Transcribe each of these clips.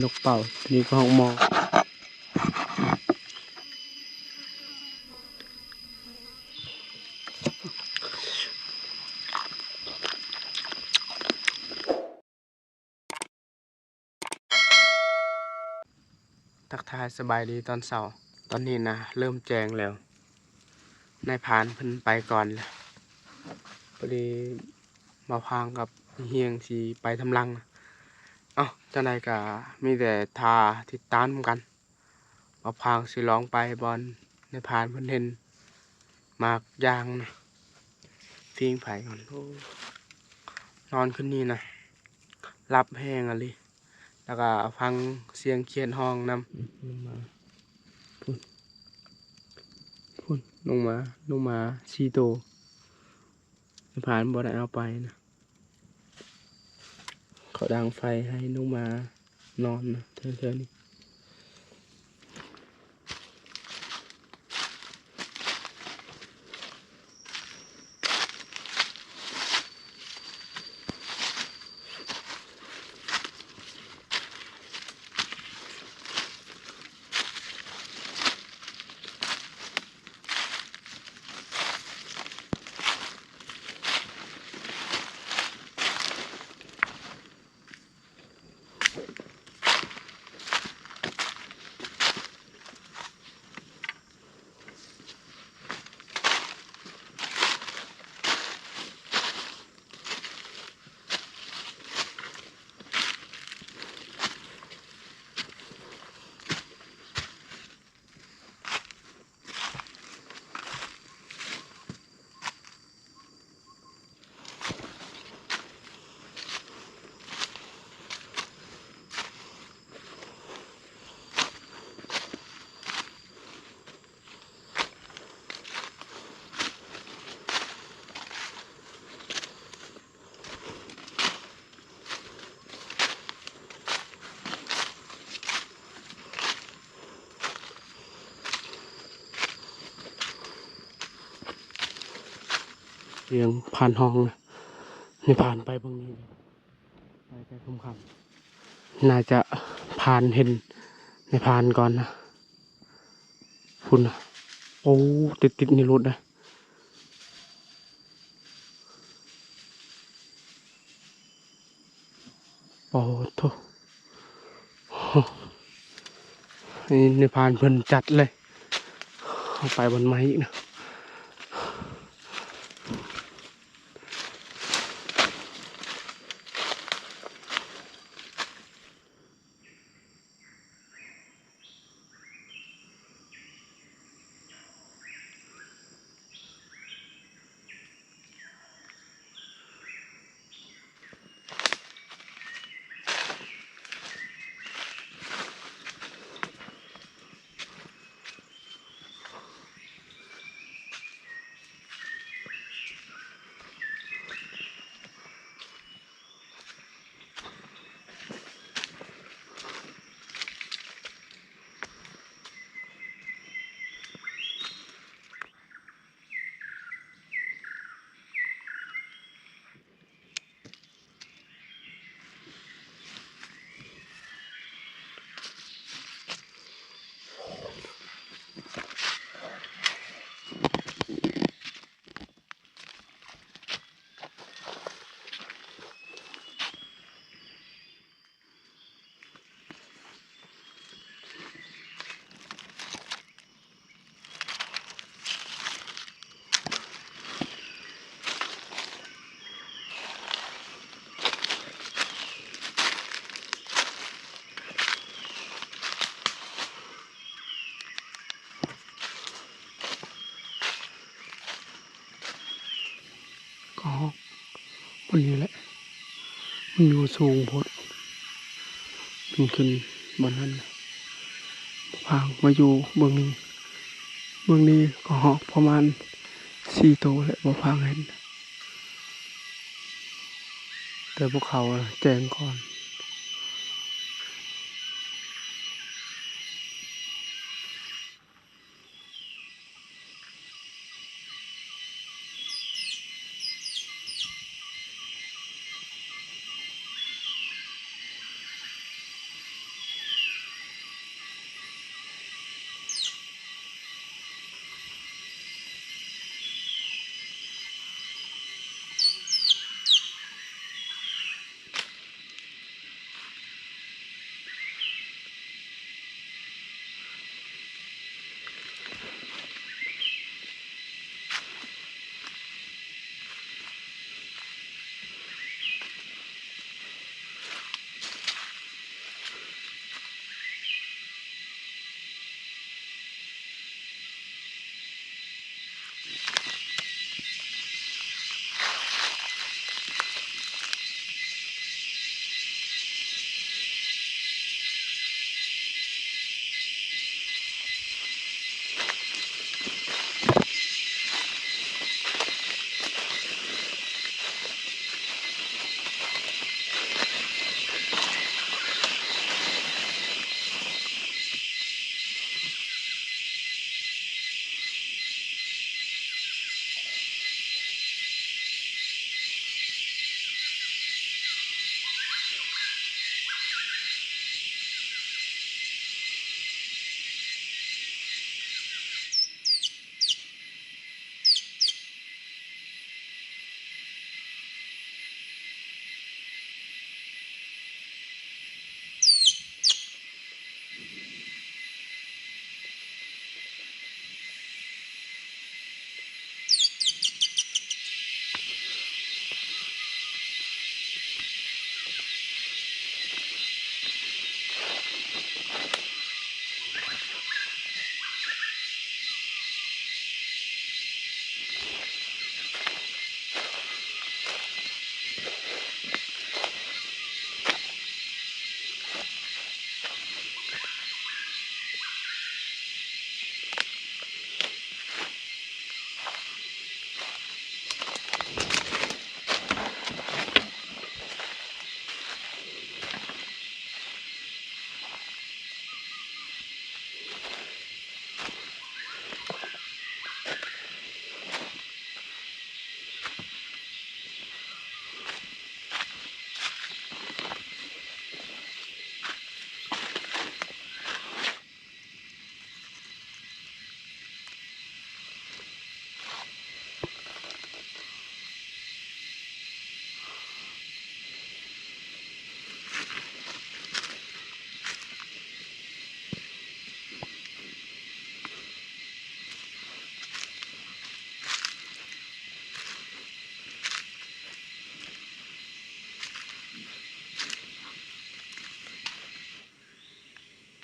นกเป่านี่ก็ห้องมองทักทายสบายดีตอนเช้าตอนนี้นะเริ่มแจ้งแล้วนายพรานเพิ่นไปก่อนแล้วพอดีมาพางกับเฮียงสิไปทำรังจังได๋ก็มีแต่ท่าติดตามกันมาพางสิลองไปบอนนายพรานเพิ่นเห็นหมากยางนะทิ้งไผก่อนโอ้นอนขึ้นนี่นะหลับแฮงอะลิแล้วก็ฟังเสียงเขียนห้องนำลงมาพุ่นลงมา4ตัวผ่านบ่ได้เอาไปนะเขาดังไฟให้ลงมานอนนะเทื่อๆนี้เรียงผ่านห้องนะนี่ผ่านไปบางนี้ไปค่ำๆน่าจะผ่านเห็นในผ่านก่อนนะพุ่นนะโอ้ติดนี่รถนะโอ้โธ่นี่ในผ่านเพิ่นจัดเลยเข้าไปบนไม้อีกนะก็บนนี้แหละมันอยู่สูงพดมันขึ้นบนนั้นพางมาอยู่เบื้องนี้ก็หอกประมาณ4ตัวแหละบ่พางเห็นแต่พวกเขาแจ้งก่อน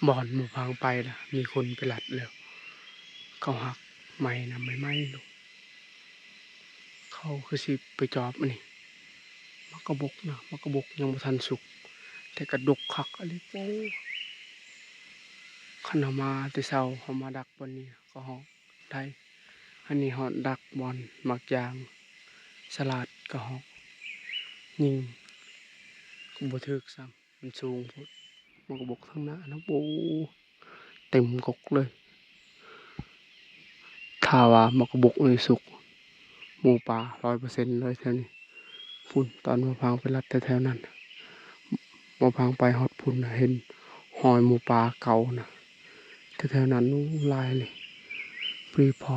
บ่อนหมู่พังไปนะมีคนไปหลัดแล้วเขาหักไม่นะไม่ไหมลูกเขาคือสิไปจอบมันนี่มักกะบกนะมักกะบกยังบ่ทันสุกแต่กระดกคักอะไรโป้ขันเอามาแต่เช้าเขามาดักบนนี้ก็หอกได้อันนี้หอดดักบอลมักยางสลัดก็หอกยิงก็บ่ถึกซ้ำมันสูงพุดมักกะบกทั้งหน้านะโป้เต็มกกเลยถ้าว่ามักกะบกเลยสุกหมูป่า100%เลยแถวนี้พุ่นตอนมาพังไปรัดแถวๆนั้นมาพังไปฮอดพุ่นน่ะเห็นหอยหมูป่าเก่านะแถวๆนั้นนู้ลายเลยปรีพอ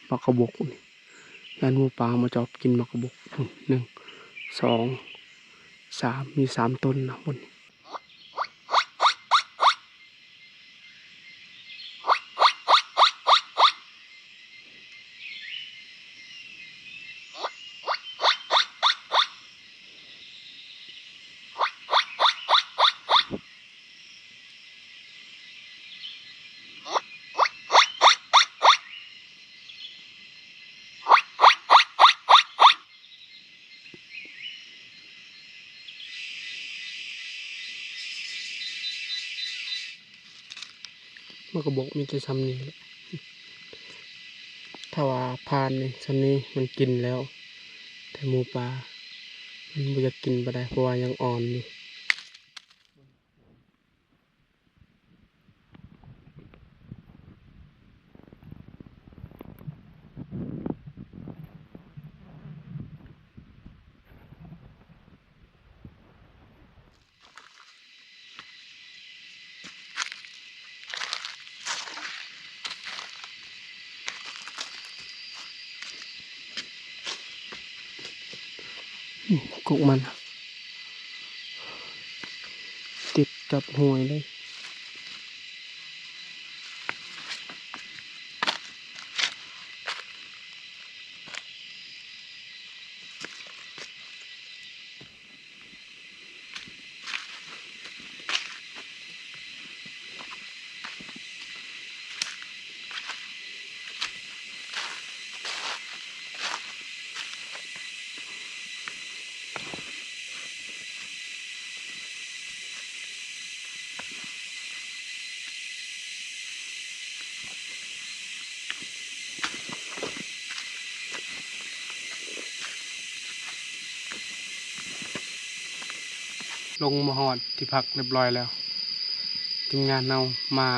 มักกะบกนี่ยันหมูป่ามาจอบกินมักกะบกพุ่น1 2 3มี3 ต้นนะบนนี้มักกะบกมีแต่ซ้ำนี้แหละถ้าว่าพานนี่ซ้ำนี้มันกินแล้วแต่หมูป่ามันบ่อยากกินบ่ได้เพราะว่ายังอ่อนอยู่กุกมันติดกับห้วยเลยลงมาหอดที่พักเรียบร้อยแล้วทีมงานเรามา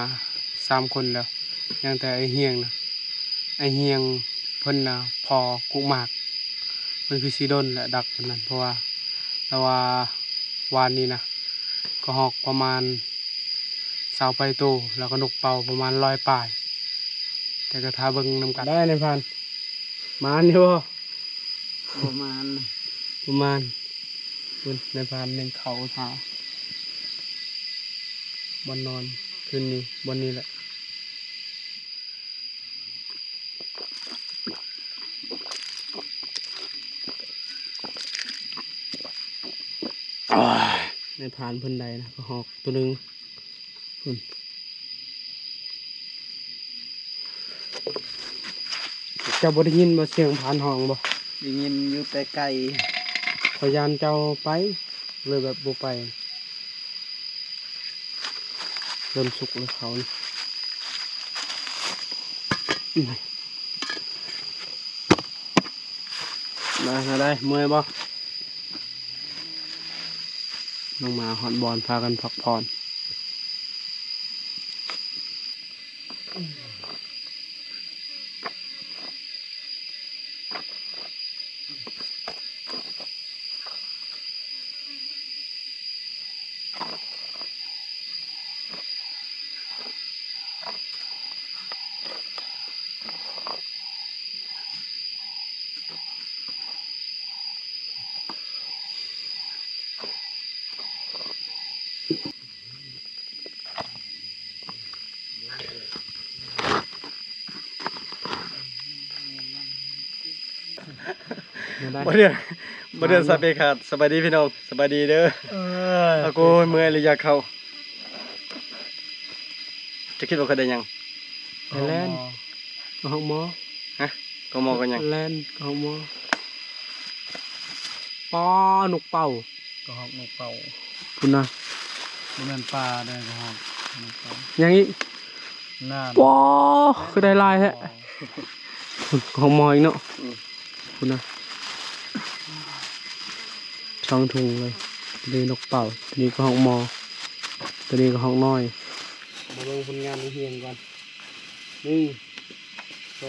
3 คนแล้วยังแต่ไอเฮียงนะไอเฮียงเพิ่นนะพอกุกมากเพิ่นคือซีดนและดักเพิ่นนั้นเพราะว่าแล้วว่าวานนี้นะก็หอกประมาณ20 ไปตัวแล้วก็นกเป่าประมาณ100 ปลายแต่ก็ทาเบิ่งนำกันได้ในพันมาอยู่บ่ ประมาณประมาณคุณในพานหนึ่งเขาทาบนนอนคืนนี้บนนี้แหละในพานเพิ่นใดนะก็หอกตัวหนึ่งคุณเจ้าบ่ได้ยินบ่เสียงพานห้องบ่ ได้ยินอยู่ไกลพยานเจ้าไปเลยแบบบ่ไปเริ่มสุกเลยเขานี่มาได้เมื่อยบ่ลงมาฮอดบอลพากันพักผ่อนมาได้ ๆบ่เดือนสเปคขาดสบายดีพี่น้องสบายดีเด้ออากูเมื่อยเลยอยากเข้า จะคิดว่าเขาได้หยัง ไปแล่นก็ห้องหมอ ฮะก็มอกันหยัง แล่นก็ห้องหมอปอนกเป่า ก็ฮอกนกเป่า พุ่นนะ บ่แม่นปลาเด้อก็ฮอกนกเป่า ยังอีก น้ำ ปอคือได้ลายแท้ก็ห้องหมออีกเนาะพุ่นนะช่องถุงเลยตัวนี้นกเป่าตัวนี้ก็ห้องหมอตัวนี้ก็ห้องน้อยมาลงผลงานเฮียงก่อน1 2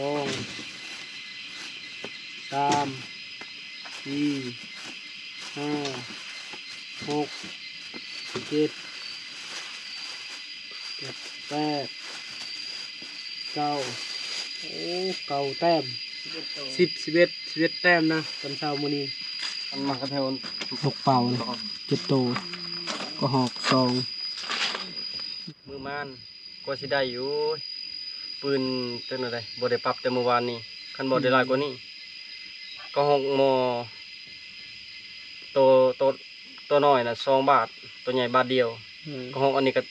3 4 5 6 7 8 9โอ้เก่าแต้ม11แต้มนะตอนเช้ามื้อนี้ มันมากระเทวน นกเป่าเลย7 ตัวก็หอก2 มือมานก็สิได้อยู่ปืนจังได๋บ่ได้ปรับแต่เมื่อวานนี้คันบ่ได้หลายกว่านี้ก็ฮอกมอตัวน้อยน่ะ2 บาทตัวใหญ่บาทเดียวก็ฮอกอันนี้ก็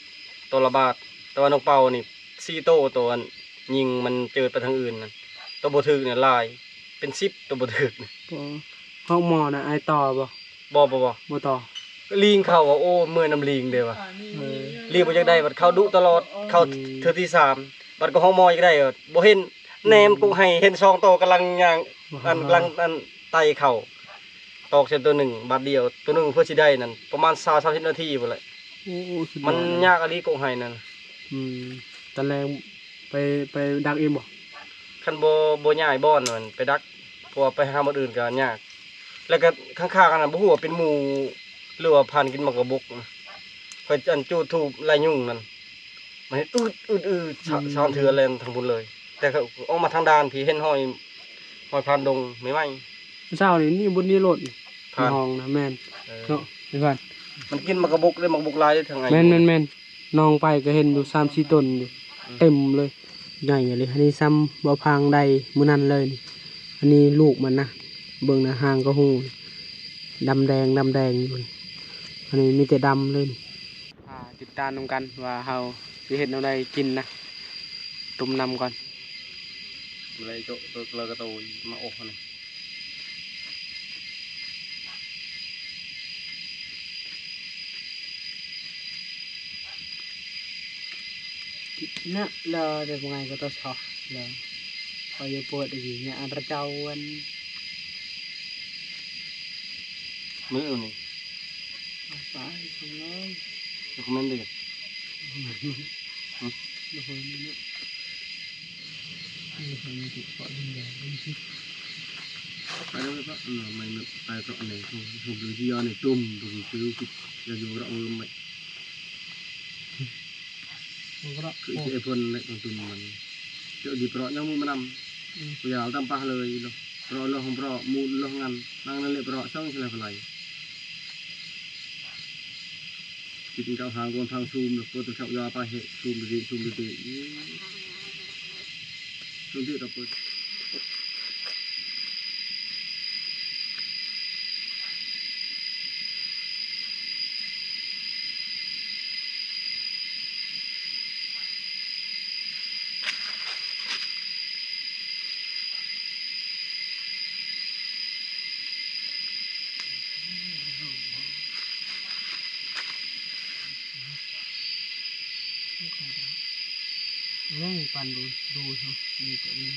ตัวละบาทแต่ว่านกเป่านี่4 ตัวอันยิงมันเจอไปทางอื่นนั่นตัวบ่ถึกเนี่ยหลายเป็น10ตัวบ่ถึก ห้องหมอนะไอต่อบ่ บ่ บ่ต่อ ลิงเข้าว่าโอ้เมื่อยน้ำลิงเด้อว่ะลิงบ่จักได้บัดเข้าดุตลอดเข้าเทื่อที่3บัดก็ห้องมออีกได้บ่เห็นแหนมกูให้เห็น2ตัวกำลังย่างกำลังไต่เข้าตอกเส้นตัวหนึ่งบาทเดียวตัวหนึงเพื่อสิได้นั่นประมาณ20-30 นาทีพุ่นแหละ โอ้สุดยอด มันยากอะลีกงให้นั่น ตะแรงไปดักเองบ่ คันบ่ย้ายบ่อนมันไปดักเพราะว่าไปหาหมดอื่นก็ยากแล้วก็ข้างๆกันน่ะบ่ฮู้ว่าเป็นหมู่หรือว่าพันกินมักกะบกนะค่อยอันจูดทูบไล่ยุ่งนั่นมันเฮ็ดอืดชอนเถือแล่นทั้งพุ่นเลย แต่ก็ออกมาทางด่านพี่เห็นห้อยพานดงไม่ไหม เช้านี่บนนี้รถ ผ่าน ห้องนะแม่นเนาะเดี๋ยวก่อน มันกินมักกะบกเลยมักบกหลายได้ทางไง แม่นน้องไปก็เห็นอยู่ 3-4 ต้นอยู่เต็มเลยใหญ่เลยอันนี้ซ้ำบ่พังใดมื้อนั้นเลยนี่อันนี้ลูกมันนะเบิ่งนะหางก็ฮู้ดำแดงอยู่นี่อันนี้มีแต่ดำเลยนี่ติดตามนำกันว่าเฮาสิเฮ็ดแนวใดกินนะต้มน้ำก่อน เลยโตตัวกระโตมาอกนี่ Nak lah dia pengai kata sah lah. Kaya buat lagi nya ada cawan. มื้อนี่ Apa semua. คอมเมนต์ดิ Dah ni. Ini ni pak tinggal ni sih. ไปแล้วก็ไม่ไปก็อันนี้ผมดูที่ยอนี่จุ่มดูซื้อจะอยู่เราไม่ Berak. คือไอ้คนในตรงตุ่มมันเดี๋ยวดีเพราะยังมือมันนำกูอยากตั้งปะเลยเนาะเพราะเราของเพราะมูลเรางานนั่งนั่นเลยเพราะช่องอะไรอะไรกินข้าวหางคนทางซูมแล้วก็ตัวชาวยาไปเหตุซูมดีซูมดีต่อไปIni pan du tu ni tak ni.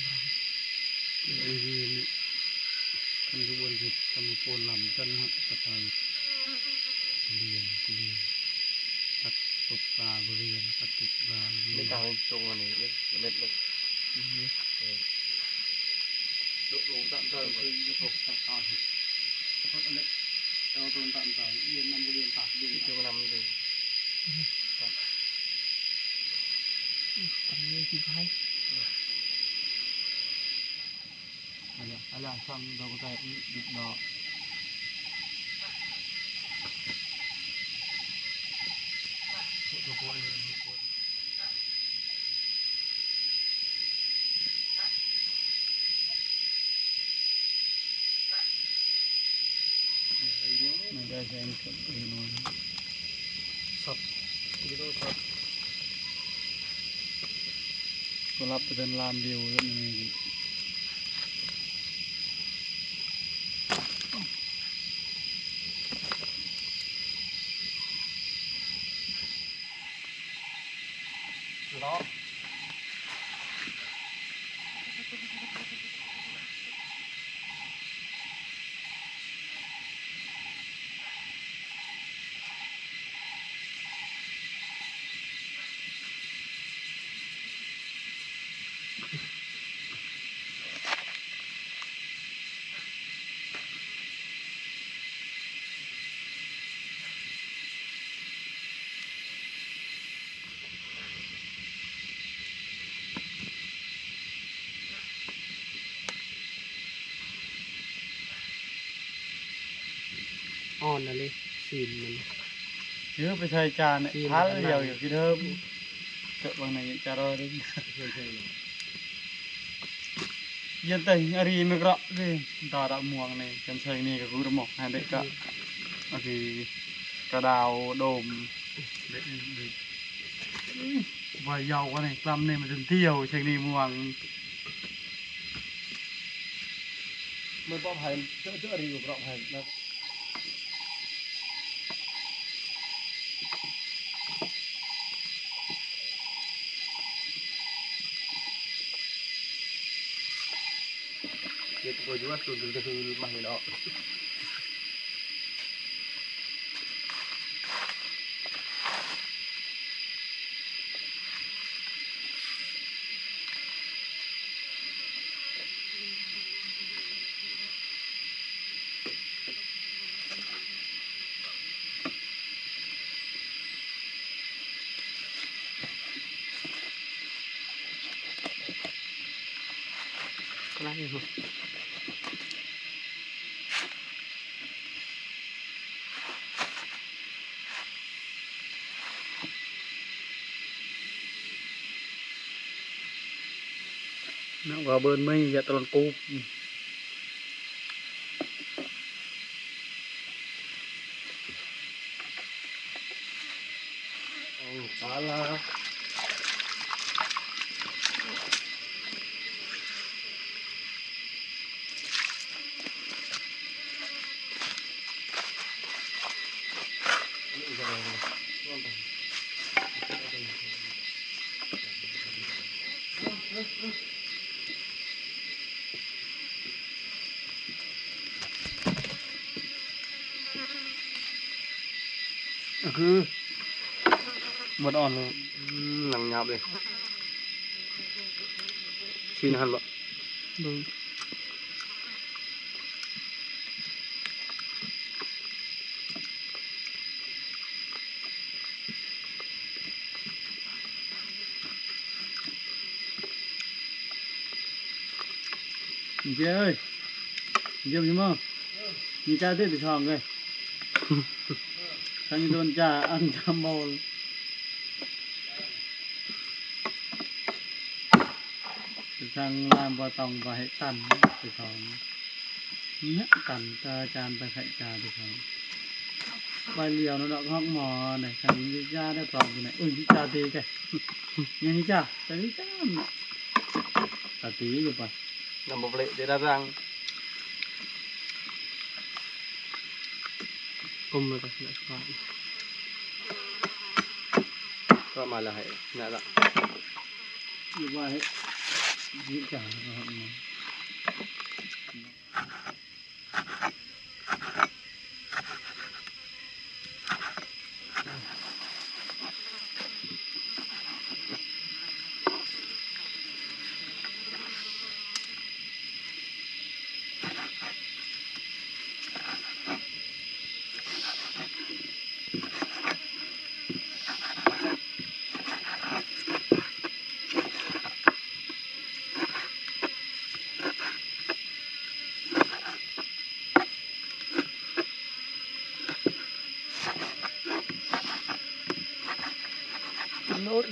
Ini kan jual jut kamu pun lam kan hak kata kuliah tak tukar kuliah tak tukar ini tahu cuma ni let duk tak tahu itu tak tahu kalau tuan tak tahu ia 6 bulan tak dia cuma 6 itu Ini si pai. Alah sang dah kata duk dah Ada yang kat ini. Sop. Gitu sop. ก็รับไปเป็นล้านวิวแล้วนี่เนาะอ่อนอะไรสีนมัน เยอะไปใช้จานเนี่ยท้าเดียวอยู่ที่เดิมเจาะบางไหนจะรอดึงยันแต่อารีไม่กระเลยดาดม่วงนี่กันใช้นี่ก็คือระหมอกให้เด็กก็อารีกระดาวโดมเด็กว่ายาวกันนี่กลำนี่มันถึงเที่ยวใช้นี่ม่วง มันบ่ให้เจอรีอยู่บ่ให้นะเดี๋ยวก็อยู่ว่าสุดๆคือมาเห็นออกก็ได้อยู่ nó vào bên mây và toàn cúp salah cứ một on rồi หนังยับเลยชินหันบ่ đúng chị ơi dùm gì không chị cha tiếp thì thòng rồi thằng đồn cha ăn trăm bò thằng làm bò tòng và hệ tần thì thòng nhắc tần ta chan ta hệ trà thì thòng bài liều nó đọc hóc mò này thằng đi cha đã còn gì này đi cha tí kìa nghe đi cha tới cha ta tí rồi bà นำบ่เละได้รัง กลมเลยก็ได้ก่อน ก็มาแล้วให้นั่นล่ะ như vậy đi cha nó hóc mò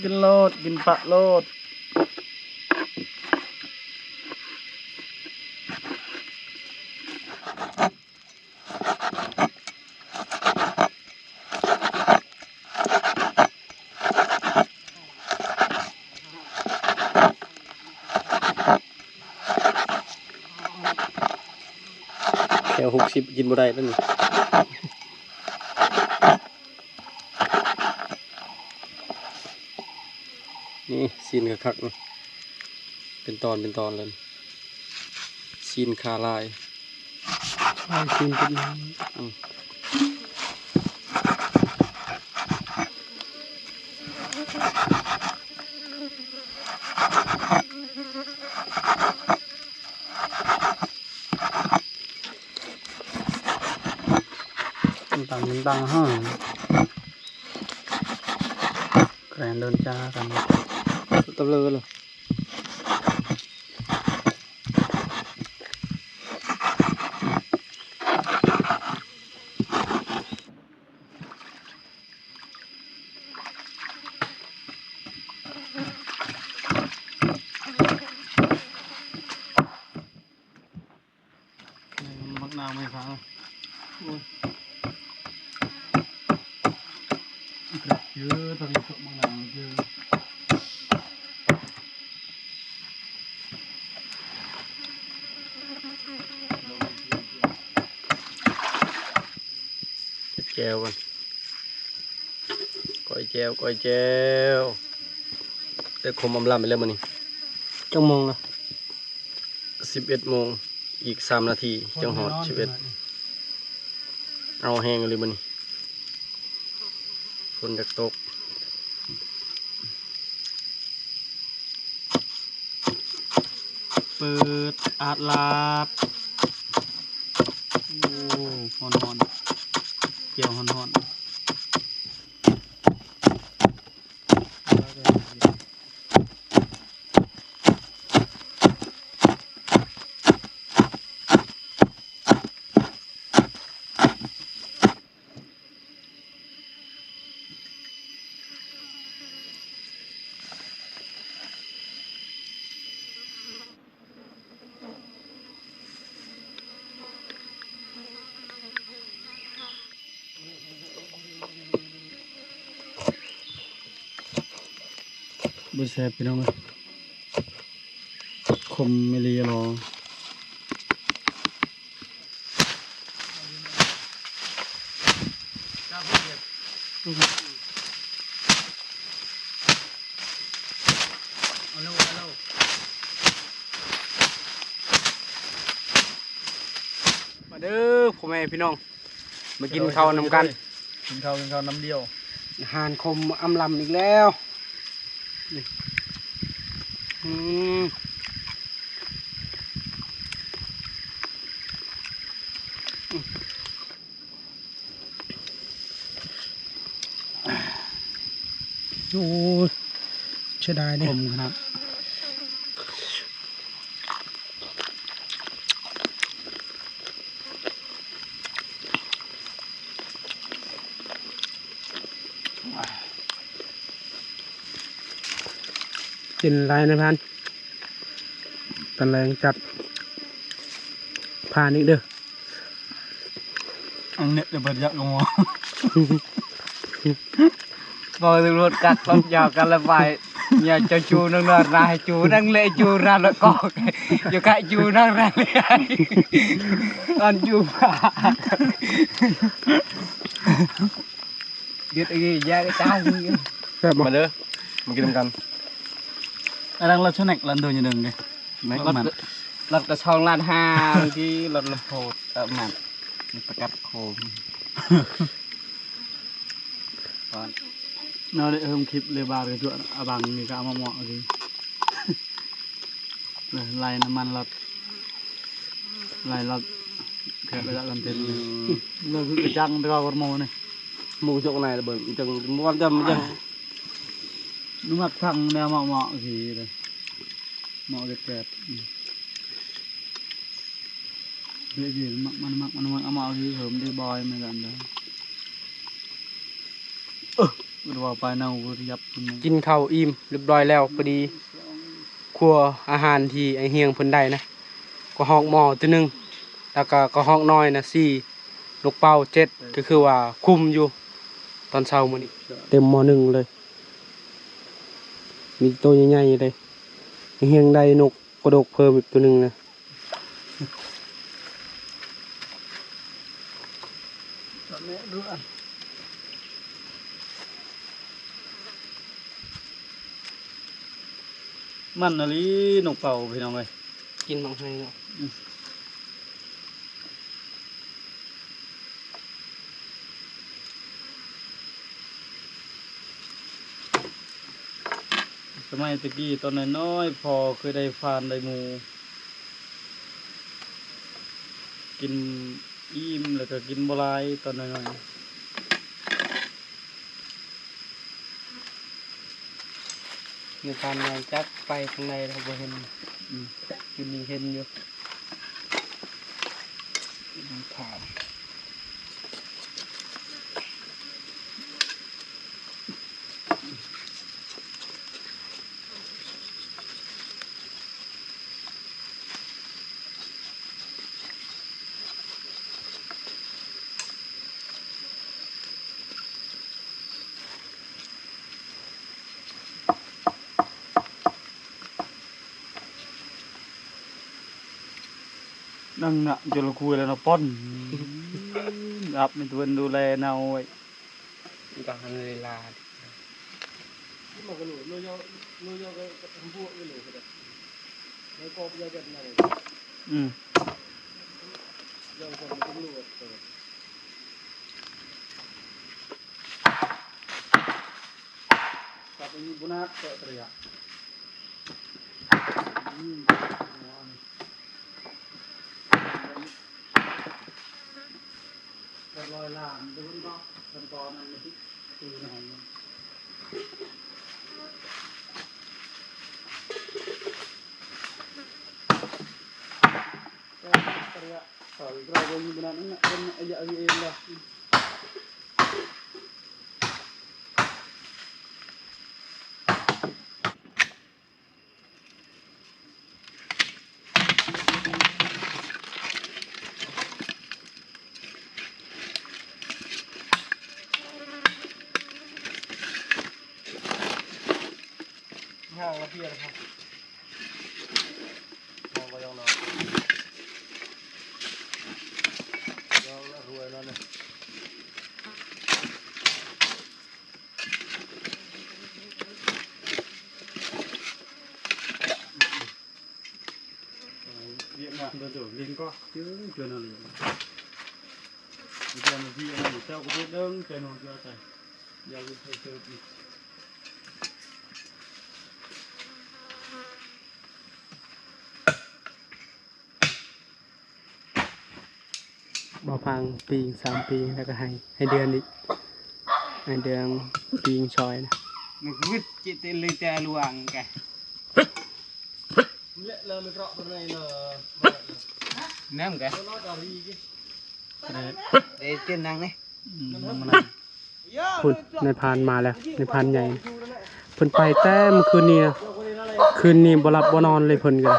กินโลดกินปะโลด ว60กินบ่ได้แล้วนี่นี่ซีนคักๆนี่เป็นตอนเลยซีนคาลาย ใช่กินเป็น ต่างห้องแกรนเดินจ้ากัน ตะเลอเลยมักนาวไหมครับเยอะตอนนี้มักนาวเยอะแจวกันก้อยแจวแต่คมอำลำไปแล้วมันนี่จังโมงนะ11 โมงอีก3 นาทีจังหอด11เอาแห้งเลยมันนี่ฝนจากตกเปิดอาดลาดโอ้ฮอนเกี่ยวฮอนบุษแซบพี่น้องคมไม่รีรอมาเด้อพ่อแม่พี่น้องมากินข้าวนำกัน กินข้าวน้ำเดียว อาหารคมอำลำอีกแล้วนี่โอ้เสียดายเนี่ย คมขนาด กินไรนะพันตะแรงจัดผ่านอีกเด้อ อันเนี้ยเดี๋ยวเปิดยักษ์ลงหัว บอกถึงรถกัดต้องยาวกันละไปอย่าจะจูนั่งนาจูนั่งเละจูนั่งละก็อย่าใครจูนั่งนั่งเลยตอนจูผ่าเดี๋ยวอีกแยกจ้าสิ แซ่บบ่ มาเด้อมากินกัน อันนั้นเราชนะลันโดนอยู่หนึ่งไงแม็กมัน รถกระชองลาดห้าที่รถลำโพดมันประกัดโคม เราได้เพิ่มคลิปเลยบาร์กระจวดอาบังนี่ก็เอามาเหมาะสิลายน้ำมันรถลายรถแค่ระยะกันเต็มเลยเราคือกระจังไปกับกระโมนี่ หมูจกไหนระเบิดจังม้วนจำยัง นุ่มทั้งแนวเหมาะสิเลยเหมาะแก่เดี๋ยวมันเอามาเอาสิเพิ่มได้บอยเหมือนกันเลยดูว่าไปเน่าก็ยับ กินข้าวอิ่มเรียบร้อยแล้วพอดีครัวอาหารที่ไอเฮียงเพิ่นได้นะก็ห้องหม้อตัวหนึงแล้วก็ห้องน้อยนะ4ลูกเป้า7ก็คือว่าคุมอยู่ตอนเช้ามื้อนี้เต็มหม้อหนึงเลยมีตัวใหญ่ๆเลยไอเฮียงได้นกกระดกเพิ่มอีกตัวหนึงนะ มันอะไรนกเป่าพี่น้องเลย กินมังให้เนาะ สมัยตะกี้ตอนน้อยๆพอเคยได้ฟานได้หมูกินอิ่มแล้วก็กินบหลายตอนน้อย ในการงานจักไปข้างในเราบ่เห็น ๆอืม อยู่นี่เห็นอยู่ผ่าน นั่งน่ะจนเราคุยแล้วเนาะป้อนรับในตัวดูแลเนาไว้ ก็หันเวลา มันก็รู้โลโยก็ทำพวกนี่เลยก็ได้แล้วก็ยาแบบนั้น อืม ยังคนมันก็รู้ว่า กลับไปมีบุญนัดเตะเตะก็ลอยล่างดูเนาะขั้นตอนนั้นมันที่คือหน่อยก็เตะต่อยเราไปมีบุญนัดนั่นแหละเป็นไอ้ยาเองละ ห่างละเพียนะครับมองก็ยังนอนยังรวยนั่นเลย เรียกมาเดี๋ยวเรียนก็chứ chuyện nào liền chuyện là gì mà theo có biết đơn chuyện nào cho thầy giờ thầy chơi đi บ่พังปีง3 ปีแล้วก็ให้เดือนอีกให้เดือนปีงชอยนะ มันวิจิตเลยแต่ลวงแกเละเลยไม่กรอบตัวไหนเลย น้ำแก nó đào đi chứ เดี๋ยวเต้นนางนี่ มัน พุ่นในพานมาแล้วในพานใหญ่เพิ่นไปแต่เมื่อคืนนี้นะคืนนี้บ่หลับบ่นอนเลยเพิ่นก็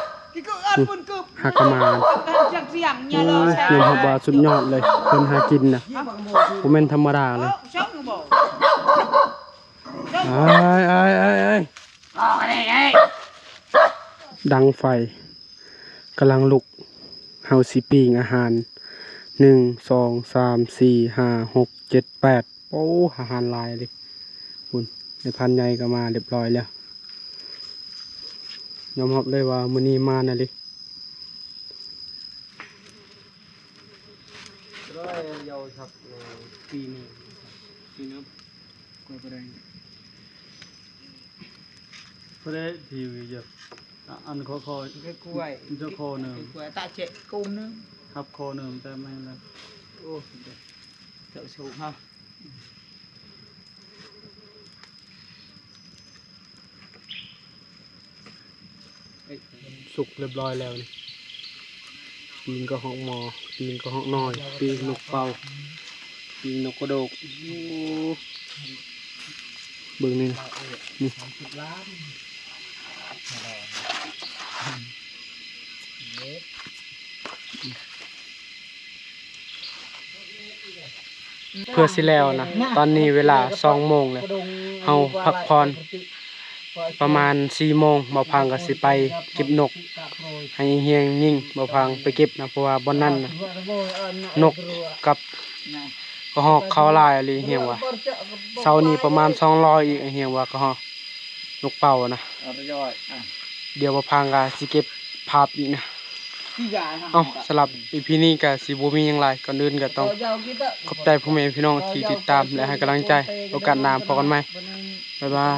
หักกะมาโอ้ยยอมรับว่าสุดยอดเลยเพิ่นหากินน่ะบ่แม่นธรรมดาเลยดังไฟกำลังลุกเฮาสิปิ้งอาหาร1 2 3 4 5 6 7 8โอ้อาหารหลายเลยคุณในพันใหญ่ก็มาเรียบร้อยแล้วยอมรับเลยว่ามื้อนี้มาน่ะลิ rồi dầu thật ปีนี้ปีนี้กล้วยบ่ได้ พอได้ทีวีเยอะอันคอ cái quay เจ้าคอหนึ่ง cái quay ta chạy cung nữa ครับคอหนึ่งแต่ไม่เลย ô thợ sụp ha สุกเรียบร้อยแล้วนี่ปีนก็ห้องหมอปีนก็ห้องน้อยปีนนกเป่าปีนนกกระโดกโอ้เบิ่งนี่นี่ เพื่อสิแล้วนะตอนนี้เวลา2 โมงเลยเฮาพักผ่อนประมาณ4 โมงบ่พังก็สิไปเก็บนกให้เฮียงยิ่งบ่พังไปเก็บนะเพราะว่าบ่นั้นนะนกกับข ก็ฮอกเข้าหลายอะไรเฮียงว่าเช้านี้ประมาณ200อีกเฮียงว่าก็ฮอกนกเป่านะ เอาไปย่อยเดี๋ยวบ่พังก็สิเก็บภาพอีกนะ ที่ยาย เอ้าสำหรับ EP นี้ก็สิบ่มีหยังหลายก่อนอื่นก็ต้องขอบใจพ่อแม่พี่น้องที่ติดตามและให้กำลังใจโอกาสหน้าพบกันใหม่บ๊ายบาย